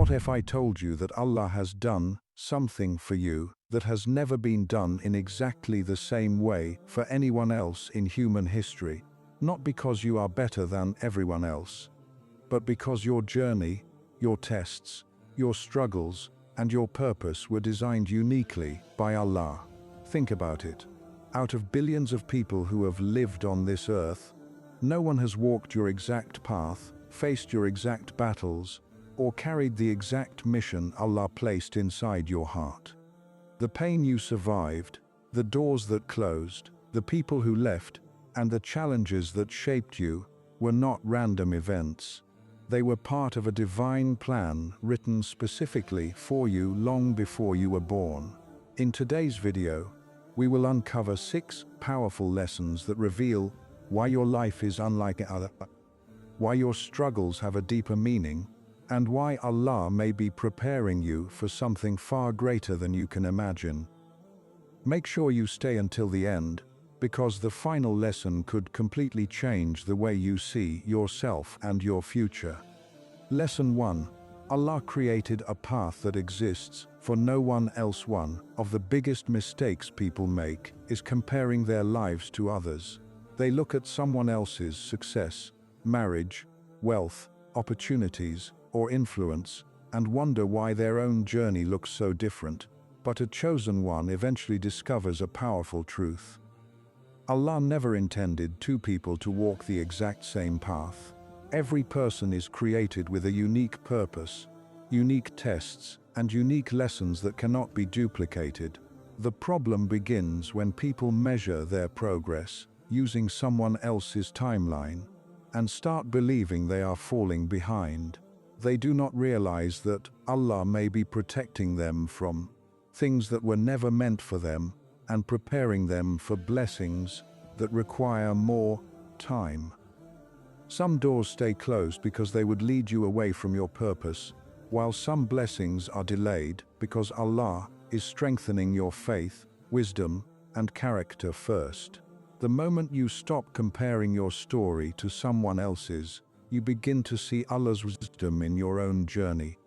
What if I told you that Allah has done something for you that has never been done in exactly the same way for anyone else in human history? Not because you are better than everyone else, but because your journey, your tests, your struggles, and your purpose were designed uniquely by Allah. Think about it. Out of billions of people who have lived on this earth, no one has walked your exact path, faced your exact battles, or carried the exact mission Allah placed inside your heart. The pain you survived, the doors that closed, the people who left, and the challenges that shaped you were not random events. They were part of a divine plan written specifically for you long before you were born. In today's video, we will uncover 6 powerful lessons that reveal why your life is unlike other, why your struggles have a deeper meaning, and why Allah may be preparing you for something far greater than you can imagine. Make sure you stay until the end, because the final lesson could completely change the way you see yourself and your future. Lesson 1. Allah created a path that exists for no one else. One of the biggest mistakes people make is comparing their lives to others. They look at someone else's success, marriage, wealth, opportunities, or influence, and wonder why their own journey looks so different. But a chosen one eventually discovers a powerful truth. Allah never intended 2 people to walk the exact same path. Every person is created with a unique purpose, unique tests, and unique lessons that cannot be duplicated. The problem begins when people measure their progress using someone else's timeline and start believing they are falling behind. They do not realize that Allah may be protecting them from things that were never meant for them and preparing them for blessings that require more time. Some doors stay closed because they would lead you away from your purpose, while some blessings are delayed because Allah is strengthening your faith, wisdom, and character first. The moment you stop comparing your story to someone else's, you begin to see Allah's wisdom in your own journey.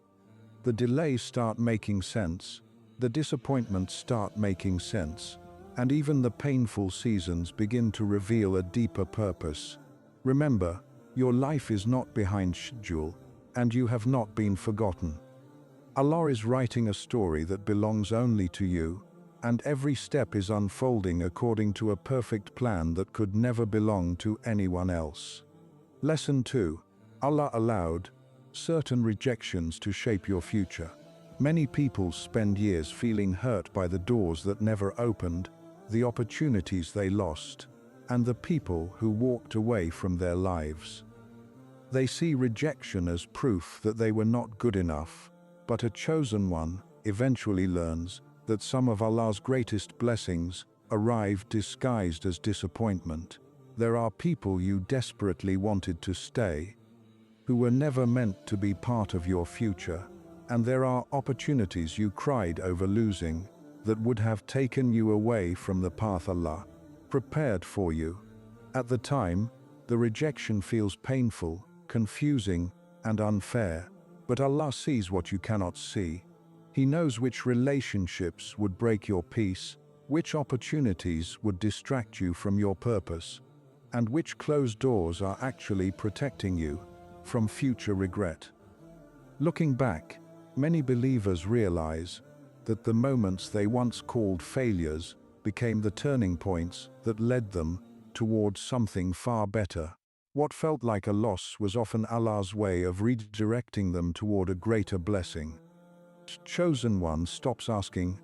The delays start making sense, the disappointments start making sense, and even the painful seasons begin to reveal a deeper purpose. Remember, your life is not behind schedule, and you have not been forgotten. Allah is writing a story that belongs only to you, and every step is unfolding according to a perfect plan that could never belong to anyone else. Lesson 2. Allah allowed certain rejections to shape your future. Many people spend years feeling hurt by the doors that never opened, the opportunities they lost, and the people who walked away from their lives. They see rejection as proof that they were not good enough, but a chosen one eventually learns that some of Allah's greatest blessings arrived disguised as disappointment. There are people you desperately wanted to stay, who were never meant to be part of your future, and there are opportunities you cried over losing that would have taken you away from the path Allah prepared for you. At the time, the rejection feels painful, confusing, and unfair, but Allah sees what you cannot see. He knows which relationships would break your peace, which opportunities would distract you from your purpose, and which closed doors are actually protecting you from future regret. Looking back, many believers realize that the moments they once called failures became the turning points that led them towards something far better. What felt like a loss was often Allah's way of redirecting them toward a greater blessing. Chosen one stops asking,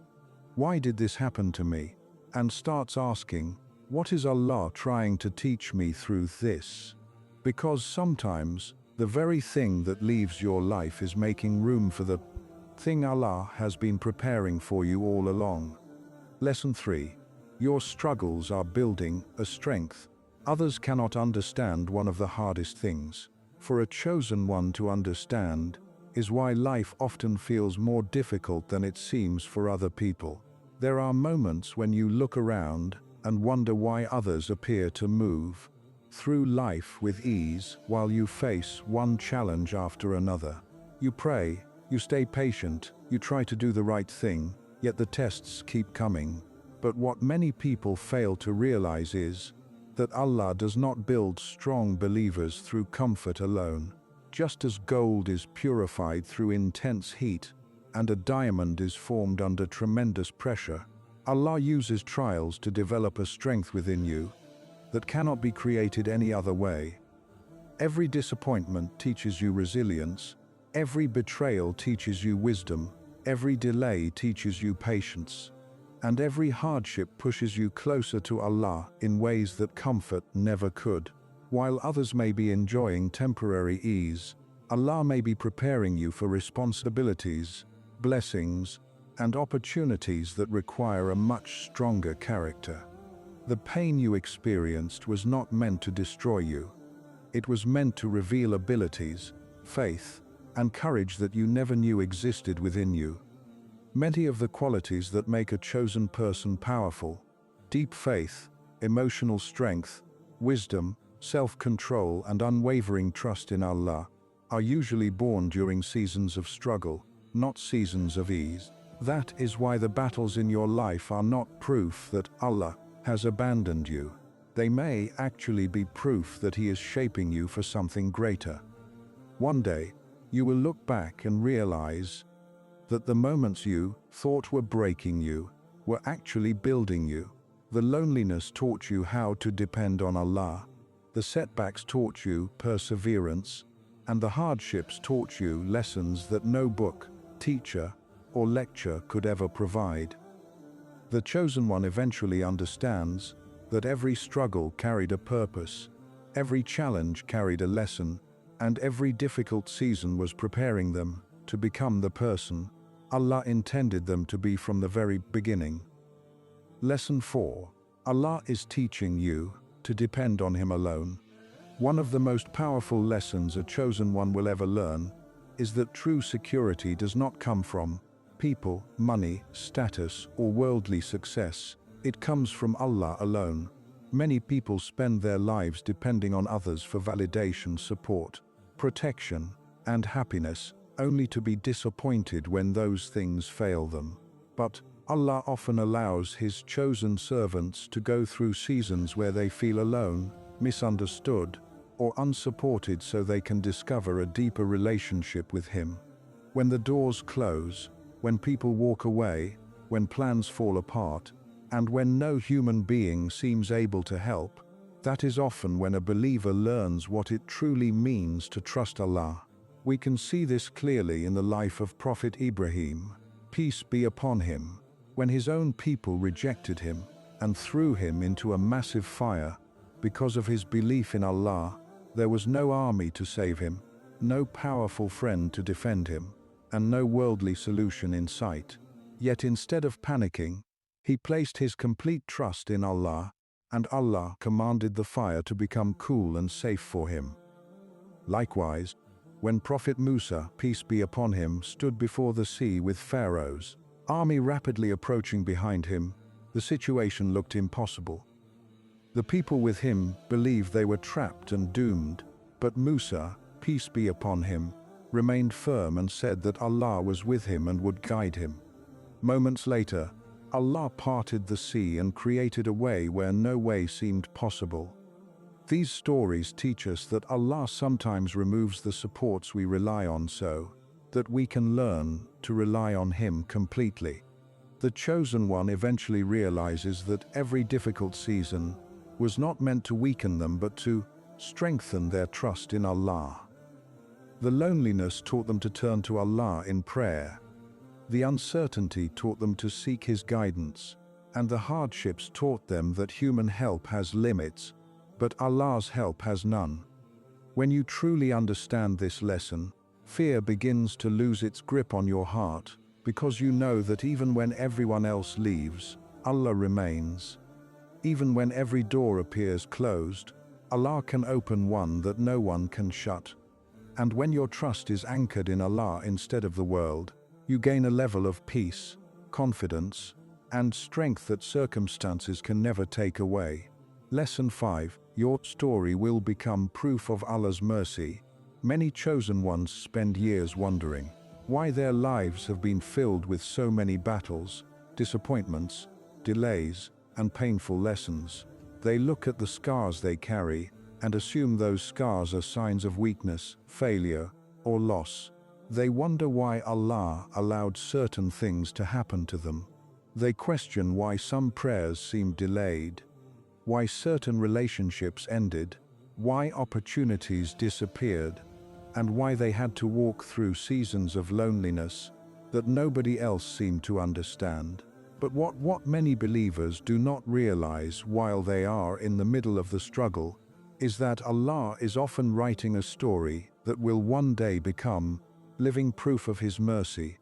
"Why did this happen to me?" and starts asking, "What is Allah trying to teach me through this?" Because sometimes the very thing that leaves your life is making room for the thing Allah has been preparing for you all along. Lesson 3. Your struggles are building a strength. Others cannot understand one of the hardest things. For a chosen one to understand is why life often feels more difficult than it seems for other people. There are moments when you look around and wonder why others appear to move through life with ease while you face one challenge after another. You pray, You stay patient, you try to do the right thing, yet the tests keep coming. But what many people fail to realize is that Allah does not build strong believers through comfort alone. Just as gold is purified through intense heat and a diamond is formed under tremendous pressure, Allah uses trials to develop a strength within you that cannot be created any other way. Every disappointment teaches you resilience, every betrayal teaches you wisdom, every delay teaches you patience, and every hardship pushes you closer to Allah in ways that comfort never could. While others may be enjoying temporary ease, Allah may be preparing you for responsibilities, blessings, and opportunities that require a much stronger character. The pain you experienced was not meant to destroy you. It was meant to reveal abilities, faith, and courage that you never knew existed within you. Many of the qualities that make a chosen person powerful, deep faith, emotional strength, wisdom, self-control, and unwavering trust in Allah, are usually born during seasons of struggle, not seasons of ease. That is why the battles in your life are not proof that Allah has abandoned you. They may actually be proof that He is shaping you for something greater. One day, you will look back and realize that the moments you thought were breaking you were actually building you. The loneliness taught you how to depend on Allah. The setbacks taught you perseverance, and the hardships taught you lessons that no book, teacher, or lecture could ever provide. The chosen one eventually understands that every struggle carried a purpose, every challenge carried a lesson, and every difficult season was preparing them to become the person Allah intended them to be from the very beginning. Lesson 4. Allah is teaching you to depend on Him alone. One of the most powerful lessons a chosen one will ever learn is that true security does not come from people, money, status, or worldly success. It comes from Allah alone. Many people spend their lives depending on others for validation, support, protection, and happiness, only to be disappointed when those things fail them. But Allah often allows His chosen servants to go through seasons where they feel alone, misunderstood, or unsupported so they can discover a deeper relationship with Him. When the doors close, when people walk away, when plans fall apart, and when no human being seems able to help, that is often when a believer learns what it truly means to trust Allah. We can see this clearly in the life of Prophet Ibrahim, peace be upon him, when his own people rejected him and threw him into a massive fire. Because of his belief in Allah, there was no army to save him, no powerful friend to defend him, and no worldly solution in sight. Yet instead of panicking, he placed his complete trust in Allah, and Allah commanded the fire to become cool and safe for him. Likewise, when Prophet Musa, peace be upon him, stood before the sea with Pharaoh's army rapidly approaching behind him, the situation looked impossible. The people with him believed they were trapped and doomed, but Musa, peace be upon him, remained firm and said that Allah was with him and would guide him. Moments later, Allah parted the sea and created a way where no way seemed possible. These stories teach us that Allah sometimes removes the supports we rely on so that we can learn to rely on Him completely. The chosen one eventually realizes that every difficult season was not meant to weaken them but to strengthen their trust in Allah. The loneliness taught them to turn to Allah in prayer. The uncertainty taught them to seek His guidance, and the hardships taught them that human help has limits, but Allah's help has none. When you truly understand this lesson, fear begins to lose its grip on your heart, because you know that even when everyone else leaves, Allah remains. Even when every door appears closed, Allah can open one that no one can shut. And when your trust is anchored in Allah instead of the world, you gain a level of peace, confidence, and strength that circumstances can never take away. Lesson 5. Your story will become proof of Allah's mercy. Many chosen ones spend years wondering, why their lives have been filled with so many battles, disappointments, delays, and painful lessons. They look at the scars they carry and assume those scars are signs of weakness, failure, or loss. They wonder why Allah allowed certain things to happen to them. They question why some prayers seemed delayed, why certain relationships ended, why opportunities disappeared, and why they had to walk through seasons of loneliness that nobody else seemed to understand. But what many believers do not realize while they are in the middle of the struggle is that Allah is often writing a story that will one day become living proof of His mercy.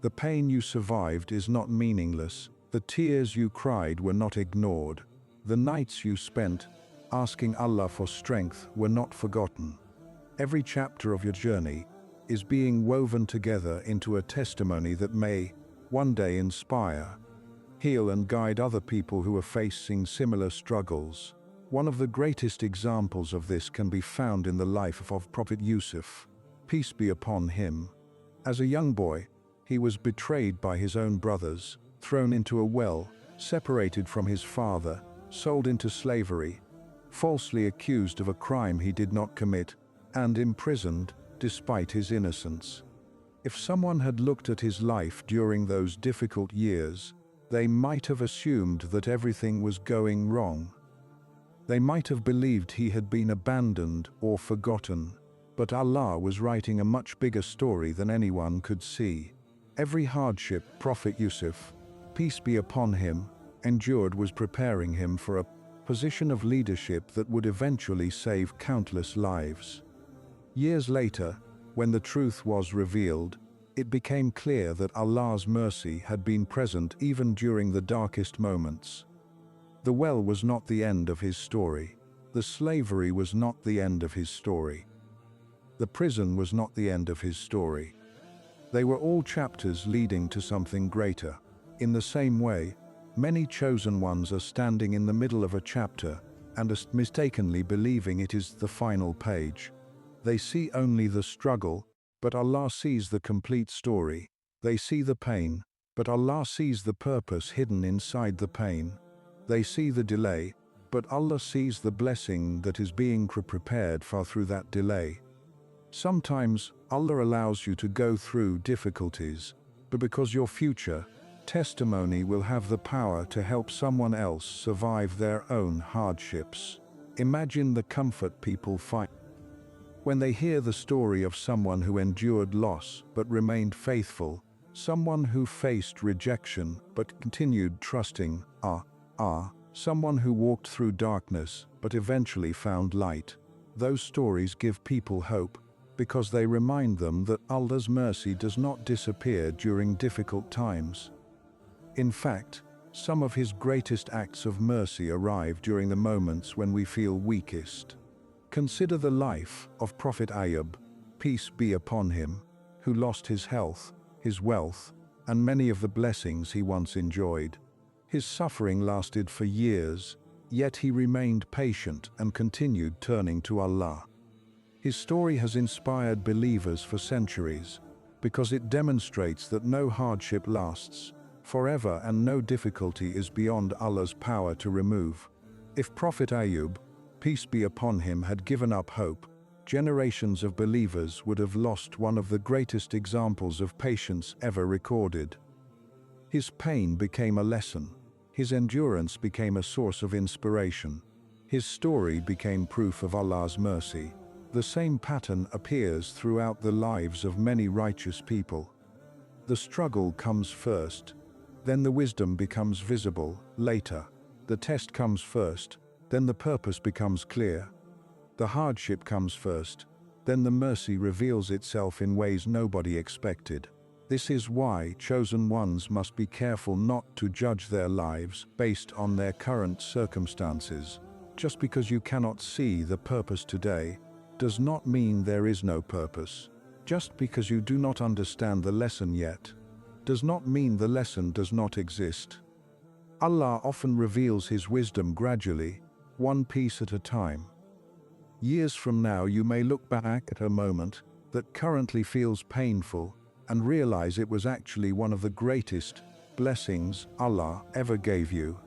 The pain you survived is not meaningless. The tears you cried were not ignored. The nights you spent asking Allah for strength were not forgotten. Every chapter of your journey is being woven together into a testimony that may one day inspire, heal, and guide other people who are facing similar struggles. One of the greatest examples of this can be found in the life of Prophet Yusuf, peace be upon him. As a young boy, he was betrayed by his own brothers, thrown into a well, separated from his father, sold into slavery, falsely accused of a crime he did not commit, and imprisoned despite his innocence. If someone had looked at his life during those difficult years, they might have assumed that everything was going wrong. They might have believed he had been abandoned or forgotten, but Allah was writing a much bigger story than anyone could see. Every hardship Prophet Yusuf, peace be upon him, endured was preparing him for a position of leadership that would eventually save countless lives. Years later, when the truth was revealed, it became clear that Allah's mercy had been present even during the darkest moments. The well was not the end of his story. The slavery was not the end of his story. The prison was not the end of his story. They were all chapters leading to something greater. In the same way, many chosen ones are standing in the middle of a chapter and are mistakenly believing it is the final page. They see only the struggle, but Allah sees the complete story. They see the pain, but Allah sees the purpose hidden inside the pain. They see the delay, but Allah sees the blessing that is being prepared for through that delay. Sometimes Allah allows you to go through difficulties, but because your future testimony will have the power to help someone else survive their own hardships. Imagine the comfort people find when they hear the story of someone who endured loss but remained faithful, someone who faced rejection but continued trusting, someone who walked through darkness but eventually found light. Those stories give people hope because they remind them that Allah's mercy does not disappear during difficult times. In fact, some of His greatest acts of mercy arrive during the moments when we feel weakest. Consider the life of Prophet Ayub, peace be upon him, who lost his health, his wealth, and many of the blessings he once enjoyed. His suffering lasted for years, yet he remained patient and continued turning to Allah. His story has inspired believers for centuries because it demonstrates that no hardship lasts forever and no difficulty is beyond Allah's power to remove. If Prophet Ayub, peace be upon him, had given up hope, generations of believers would have lost one of the greatest examples of patience ever recorded. His pain became a lesson. His endurance became a source of inspiration. His story became proof of Allah's mercy. The same pattern appears throughout the lives of many righteous people. The struggle comes first, then the wisdom becomes visible later. The test comes first, then the purpose becomes clear. The hardship comes first, then the mercy reveals itself in ways nobody expected. This is why chosen ones must be careful not to judge their lives based on their current circumstances. Just because you cannot see the purpose today does not mean there is no purpose. Just because you do not understand the lesson yet does not mean the lesson does not exist. Allah often reveals His wisdom gradually, one piece at a time. Years from now, you may look back at a moment that currently feels painful and realize it was actually one of the greatest blessings Allah ever gave you.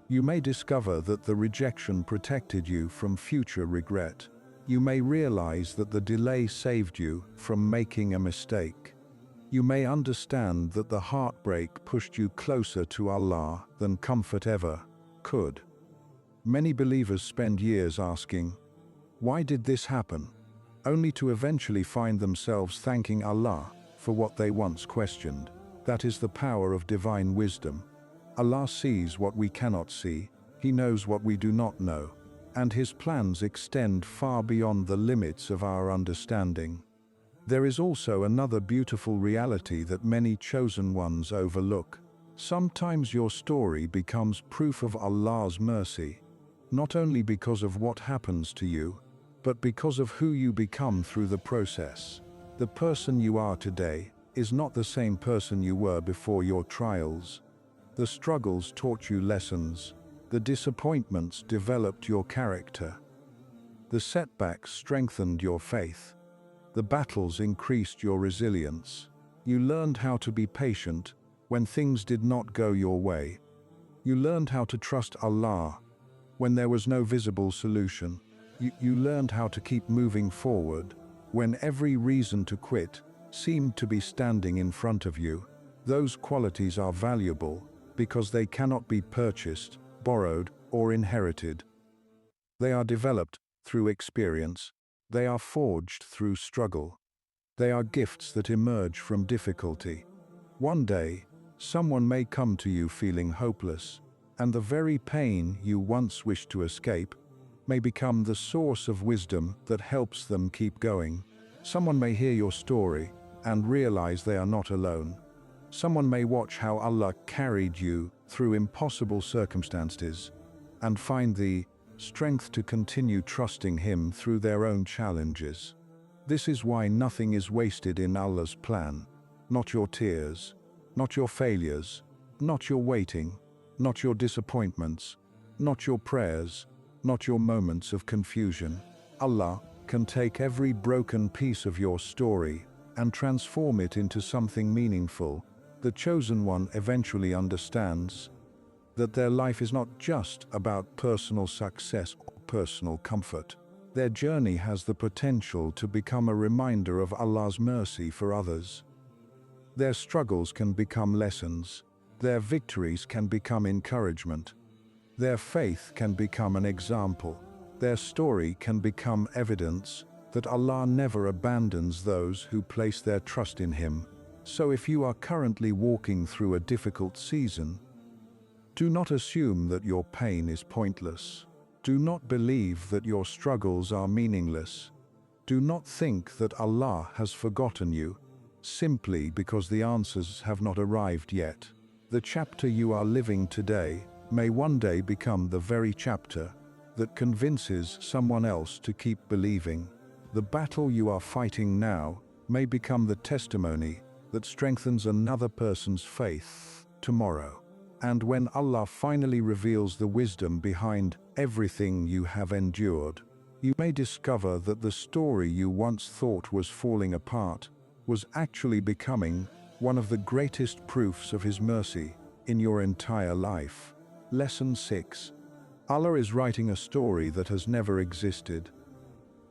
You may discover that the rejection protected you from future regret. You may realize that the delay saved you from making a mistake. You may understand that the heartbreak pushed you closer to Allah than comfort ever could. Many believers spend years asking, "Why did this happen?" only to eventually find themselves thanking Allah for what they once questioned. That is the power of divine wisdom. Allah sees what we cannot see, He knows what we do not know, and His plans extend far beyond the limits of our understanding. There is also another beautiful reality that many chosen ones overlook. Sometimes your story becomes proof of Allah's mercy, not only because of what happens to you, but because of who you become through the process. The person you are today is not the same person you were before your trials. The struggles taught you lessons. The disappointments developed your character. The setbacks strengthened your faith. The battles increased your resilience. You learned how to be patient when things did not go your way. You learned how to trust Allah when there was no visible solution. You learned how to keep moving forward when every reason to quit seemed to be standing in front of you. Those qualities are valuable because they cannot be purchased, borrowed, or inherited. They are developed through experience. They are forged through struggle. They are gifts that emerge from difficulty. One day, someone may come to you feeling hopeless, and the very pain you once wished to escape may become the source of wisdom that helps them keep going. Someone may hear your story and realize they are not alone. Someone may watch how Allah carried you through impossible circumstances and find the strength to continue trusting Him through their own challenges. This is why nothing is wasted in Allah's plan. Not your tears, not your failures, not your waiting, not your disappointments, not your prayers, not your moments of confusion. Allah can take every broken piece of your story and transform it into something meaningful. The chosen one eventually understands that their life is not just about personal success or personal comfort. Their journey has the potential to become a reminder of Allah's mercy for others. Their struggles can become lessons. Their victories can become encouragement. Their faith can become an example. Their story can become evidence that Allah never abandons those who place their trust in Him. So if you are currently walking through a difficult season, do not assume that your pain is pointless. Do not believe that your struggles are meaningless. Do not think that Allah has forgotten you, simply because the answers have not arrived yet. The chapter you are living today may one day become the very chapter that convinces someone else to keep believing. The battle you are fighting now may become the testimony that strengthens another person's faith tomorrow. And when Allah finally reveals the wisdom behind everything you have endured, you may discover that the story you once thought was falling apart was actually becoming one of the greatest proofs of His mercy in your entire life. Lesson 6. Allah is writing a story that has never existed.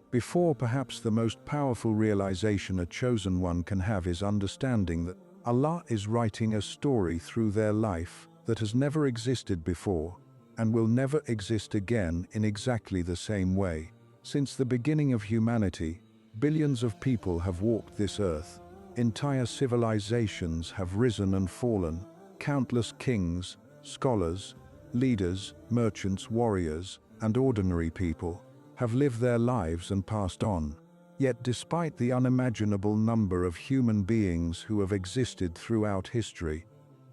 Before, perhaps the most powerful realization a chosen one can have is understanding that Allah is writing a story through their life that has never existed before and will never exist again in exactly the same way. Since the beginning of humanity, billions of people have walked this earth. Entire civilizations have risen and fallen. Countless kings, scholars, leaders, merchants, warriors, and ordinary people have lived their lives and passed on. Yet despite the unimaginable number of human beings who have existed throughout history,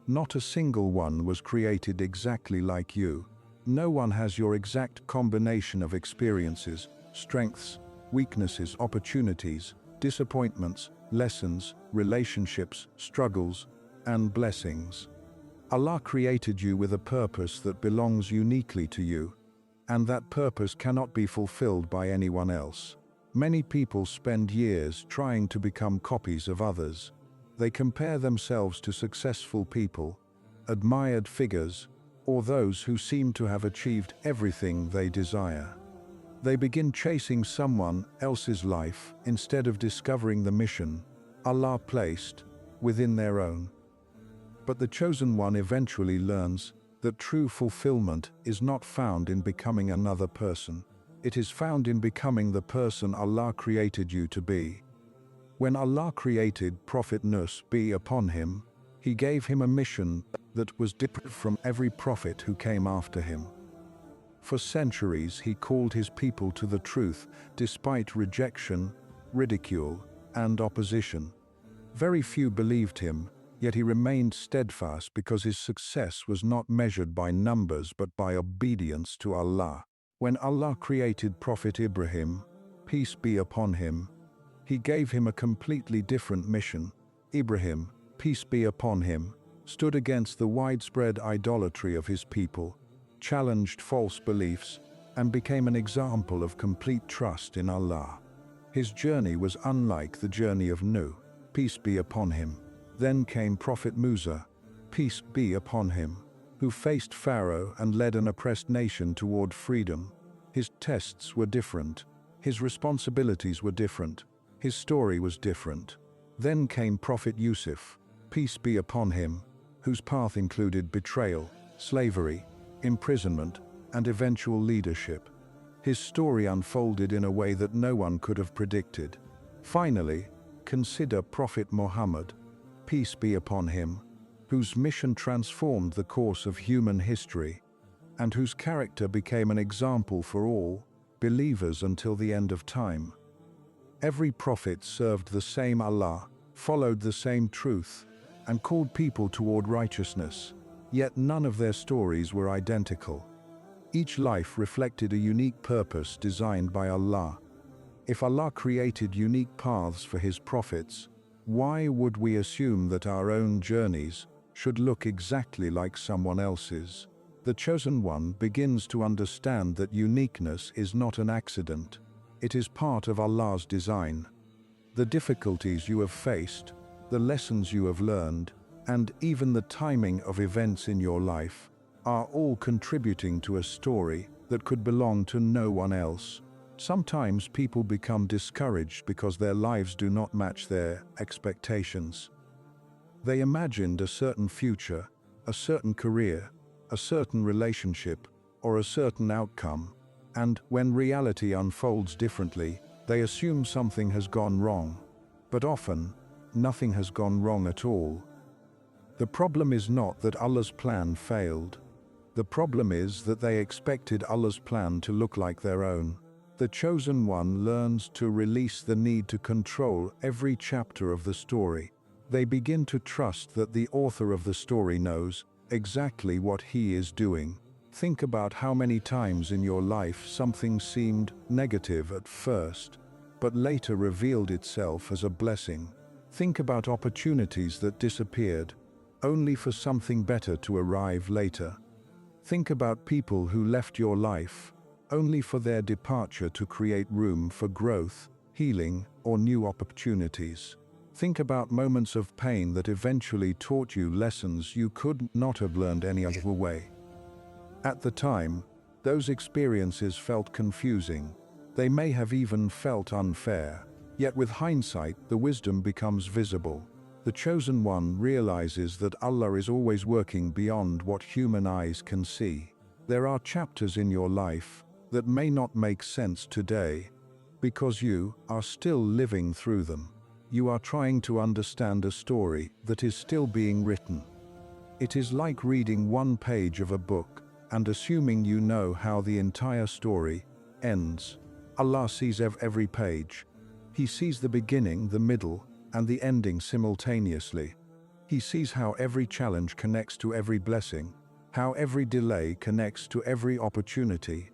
not a single one was created exactly like you. No one has your exact combination of experiences, strengths, weaknesses, opportunities, disappointments, lessons, relationships, struggles, and blessings. Allah created you with a purpose that belongs uniquely to you, and that purpose cannot be fulfilled by anyone else. Many people spend years trying to become copies of others. They compare themselves to successful people, admired figures, or those who seem to have achieved everything they desire. They begin chasing someone else's life instead of discovering the mission Allah placed within their own. But the chosen one eventually learns that true fulfillment is not found in becoming another person. It is found in becoming the person Allah created you to be. When Allah created Prophet Nuh, be upon him, He gave him a mission that was different from every prophet who came after him. For centuries he called his people to the truth despite rejection, ridicule, and opposition. Very few believed him, yet he remained steadfast because his success was not measured by numbers but by obedience to Allah. When Allah created Prophet Ibrahim, peace be upon him, He gave him a completely different mission. Ibrahim, peace be upon him, stood against the widespread idolatry of his people, challenged false beliefs, and became an example of complete trust in Allah. His journey was unlike the journey of Nuh, peace be upon him. Then came Prophet Musa, peace be upon him, who faced Pharaoh and led an oppressed nation toward freedom. His tests were different. His responsibilities were different. His story was different. Then came Prophet Yusuf, peace be upon him, whose path included betrayal, slavery, imprisonment, and eventual leadership. His story unfolded in a way that no one could have predicted. Finally, consider Prophet Muhammad, peace be upon him, whose mission transformed the course of human history, and whose character became an example for all believers until the end of time. Every prophet served the same Allah, followed the same truth, and called people toward righteousness, yet none of their stories were identical. Each life reflected a unique purpose designed by Allah. If Allah created unique paths for His prophets, why would we assume that our own journeys should look exactly like someone else's? The chosen one begins to understand that uniqueness is not an accident. It is part of Allah's design. The difficulties you have faced, the lessons you have learned, and even the timing of events in your life are all contributing to a story that could belong to no one else. Sometimes people become discouraged because their lives do not match their expectations. They imagined a certain future, a certain career, a certain relationship, or a certain outcome, and when reality unfolds differently, they assume something has gone wrong. But often, nothing has gone wrong at all. The problem is not that Allah's plan failed. The problem is that they expected Allah's plan to look like their own. The chosen one learns to release the need to control every chapter of the story. They begin to trust that the author of the story knows exactly what he is doing. Think about how many times in your life something seemed negative at first, but later revealed itself as a blessing. Think about opportunities that disappeared, only for something better to arrive later. Think about people who left your life, only for their departure to create room for growth, healing, or new opportunities. Think about moments of pain that eventually taught you lessons you could not have learned any other way. At the time, those experiences felt confusing. They may have even felt unfair. Yet with hindsight, the wisdom becomes visible. The chosen one realizes that Allah is always working beyond what human eyes can see. There are chapters in your life that may not make sense today because you are still living through them. You are trying to understand a story that is still being written. It is like reading one page of a book and assuming you know how the entire story ends. Allah sees every page. He sees the beginning, the middle, and the ending simultaneously. He sees how every challenge connects to every blessing, how every delay connects to every opportunity,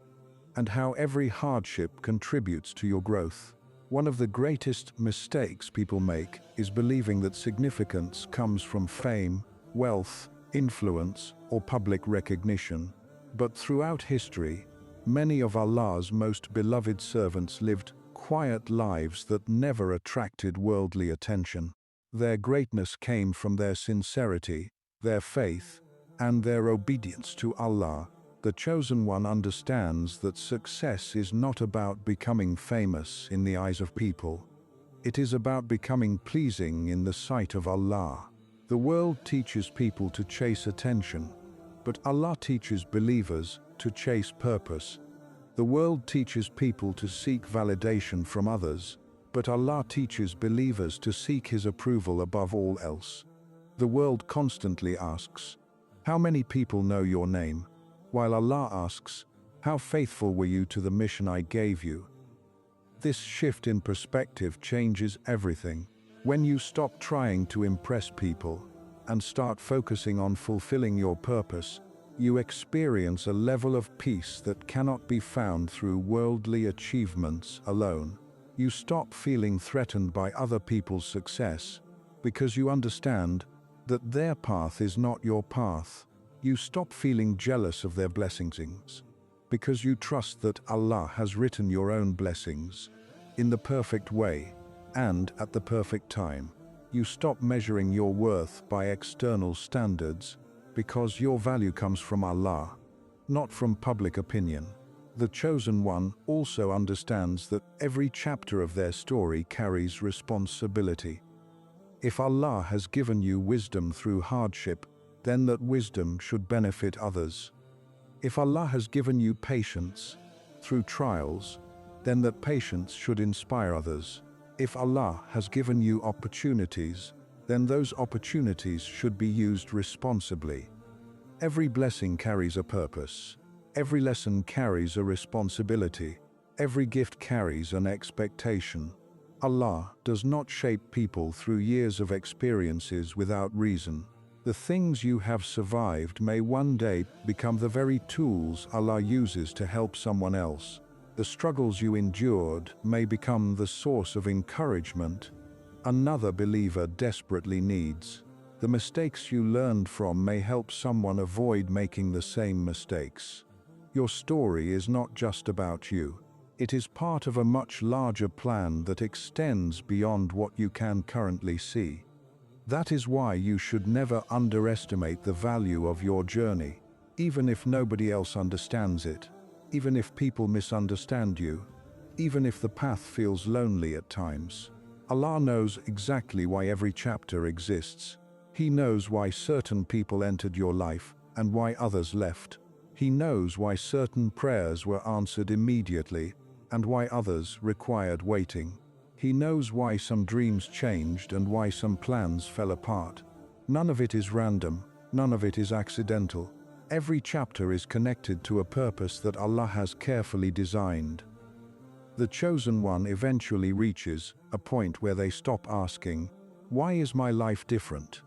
and how every hardship contributes to your growth. One of the greatest mistakes people make is believing that significance comes from fame, wealth, influence, or public recognition. But throughout history, many of Allah's most beloved servants lived quiet lives that never attracted worldly attention. Their greatness came from their sincerity, their faith, and their obedience to Allah. The Chosen One understands that success is not about becoming famous in the eyes of people. It is about becoming pleasing in the sight of Allah. The world teaches people to chase attention, but Allah teaches believers to chase purpose. The world teaches people to seek validation from others, but Allah teaches believers to seek His approval above all else. The world constantly asks, "How many people know your name?" while Allah asks, "How faithful were you to the mission I gave you?" This shift in perspective changes everything. When you stop trying to impress people and start focusing on fulfilling your purpose, you experience a level of peace that cannot be found through worldly achievements alone. You stop feeling threatened by other people's success because you understand that their path is not your path. You stop feeling jealous of their blessings because you trust that Allah has written your own blessings in the perfect way and at the perfect time. You stop measuring your worth by external standards because your value comes from Allah, not from public opinion. The Chosen One also understands that every chapter of their story carries responsibility. If Allah has given you wisdom through hardship, then that wisdom should benefit others. If Allah has given you patience through trials, then that patience should inspire others. If Allah has given you opportunities, then those opportunities should be used responsibly. Every blessing carries a purpose. Every lesson carries a responsibility. Every gift carries an expectation. Allah does not shape people through years of experiences without reason. The things you have survived may one day become the very tools Allah uses to help someone else. The struggles you endured may become the source of encouragement another believer desperately needs. The mistakes you learned from may help someone avoid making the same mistakes. Your story is not just about you. It is part of a much larger plan that extends beyond what you can currently see. That is why you should never underestimate the value of your journey, even if nobody else understands it. Even if people misunderstand you, even if the path feels lonely at times. Allah knows exactly why every chapter exists. He knows why certain people entered your life and why others left. He knows why certain prayers were answered immediately and why others required waiting. He knows why some dreams changed and why some plans fell apart. None of it is random, none of it is accidental. Every chapter is connected to a purpose that Allah has carefully designed. The Chosen One eventually reaches a point where they stop asking, "Why is my life different?"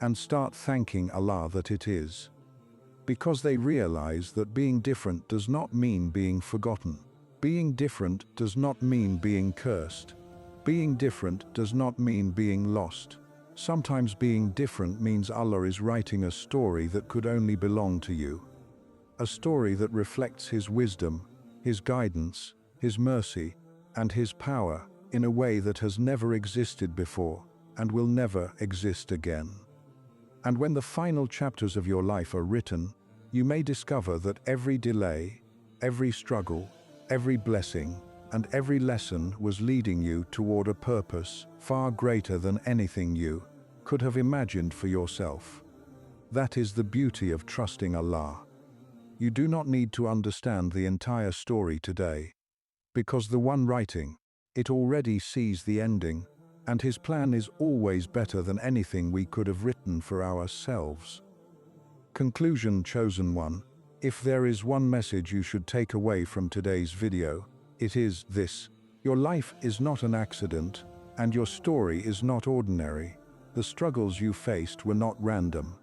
and start thanking Allah that it is. Because they realize that being different does not mean being forgotten. Being different does not mean being cursed. Being different does not mean being lost. Sometimes being different means Allah is writing a story that could only belong to you. A story that reflects His wisdom, His guidance, His mercy, and His power in a way that has never existed before and will never exist again. And when the final chapters of your life are written, you may discover that every delay, every struggle, every blessing, and every lesson was leading you toward a purpose far greater than anything you could have imagined for yourself. That is the beauty of trusting Allah. You do not need to understand the entire story today, because the one writing it already sees the ending, and His plan is always better than anything we could have written for ourselves. Conclusion, Chosen One. If there is one message you should take away from today's video, it is this: your life is not an accident, and your story is not ordinary. The struggles you faced were not random.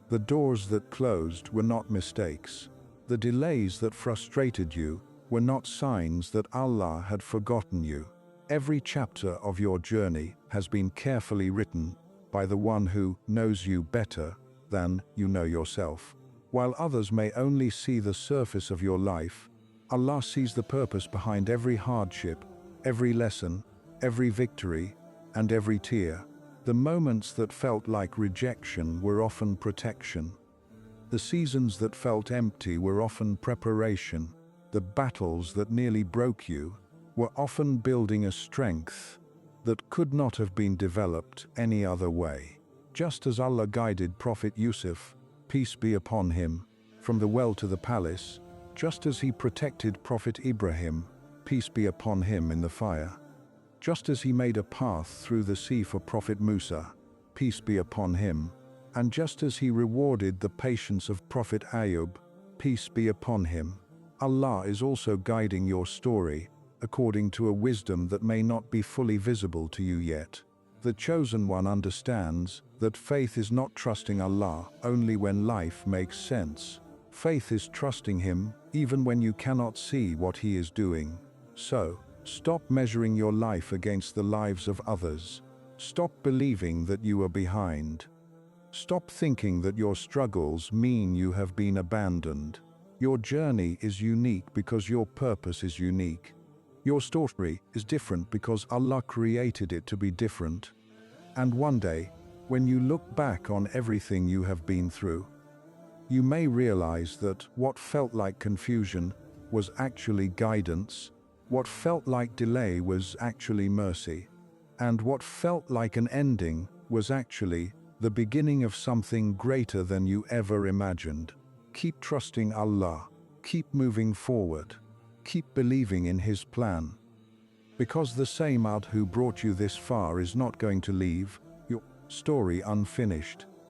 The doors that closed were not mistakes. The delays that frustrated you were not signs that Allah had forgotten you. Every chapter of your journey has been carefully written by the one who knows you better than you know yourself. While others may only see the surface of your life, Allah sees the purpose behind every hardship, every lesson, every victory, and every tear. The moments that felt like rejection were often protection. The seasons that felt empty were often preparation. The battles that nearly broke you were often building a strength that could not have been developed any other way. Just as Allah guided Prophet Yusuf, peace be upon him, from the well to the palace, just as he protected Prophet Ibrahim, peace be upon him, in the fire, just as he made a path through the sea for Prophet Musa, peace be upon him, and just as he rewarded the patience of Prophet Ayub, peace be upon him, Allah is also guiding your story according to a wisdom that may not be fully visible to you yet. The chosen one understands that faith is not trusting Allah only when life makes sense. Faith is trusting Him even when you cannot see what He is doing. So, stop measuring your life against the lives of others. Stop believing that you are behind. Stop thinking that your struggles mean you have been abandoned. Your journey is unique because your purpose is unique. Your story is different because Allah created it to be different. And one day, when you look back on everything you have been through, you may realize that what felt like confusion was actually guidance, what felt like delay was actually mercy, and what felt like an ending was actually the beginning of something greater than you ever imagined. Keep trusting Allah, keep moving forward, keep believing in His plan. Because the same God who brought you this far is not going to leave your story unfinished.